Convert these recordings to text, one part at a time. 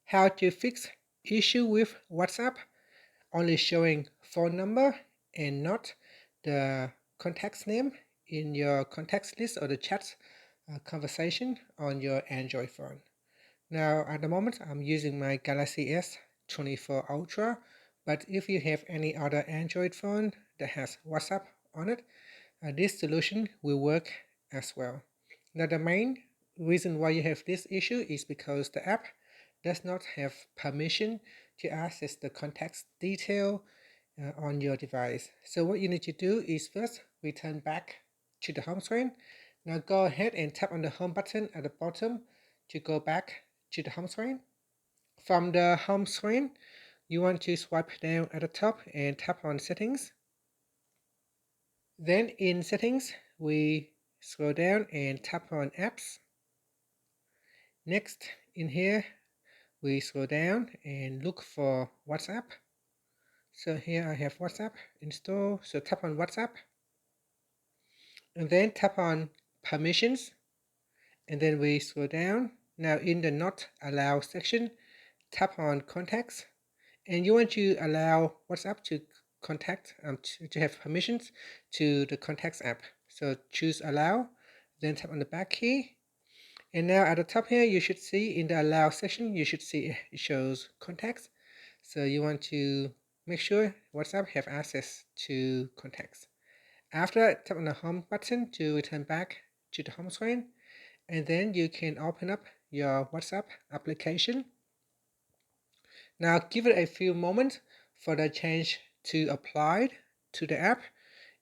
how to fix issue with WhatsApp only showing phone number and not the contact's name in your contacts list or the chat conversation on your Android phone. Now at the moment I'm using my Galaxy S24 Ultra, but if you have any other Android phone that has WhatsApp on it, this solution will work as well. Now the main reason why you have this issue is because the app does not have permission to access the contacts detail on your device. So what you need to do is first return back to the home screen. Now go ahead and tap on the home button at the bottom to go back to the home screen. From the home screen, you want to swipe down at the top and tap on settings. Then in settings, we scroll down and tap on apps. Next in here, we scroll down and look for WhatsApp. So here I have WhatsApp installed, so tap on WhatsApp. And then tap on permissions. And then we scroll down. Now in the not allow section, tap on contacts. And you want to allow WhatsApp to to have permissions to the contacts app. So choose allow, then tap on the back key. And now at the top here, you should see in the allow section, you should see it shows contacts. So you want to make sure WhatsApp have access to contacts. After that, tap on the home button to return back to the home screen. And then you can open up your WhatsApp application. Now give it a few moments for the change to apply to the app.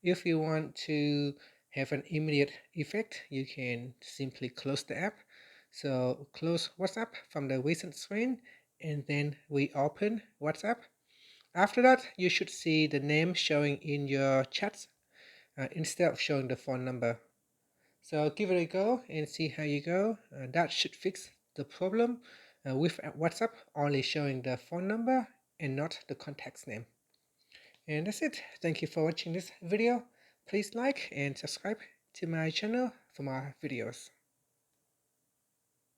If you want to have an immediate effect, you can simply close the app. So close WhatsApp from the recent screen and then reopen WhatsApp. After that, you should see the name showing in your chats instead of showing the phone number. So give it a go and see how you go. That should fix the problem with WhatsApp only showing the phone number and not the contact's name. And that's it. Thank you for watching this video. Please like and subscribe to my channel for more videos.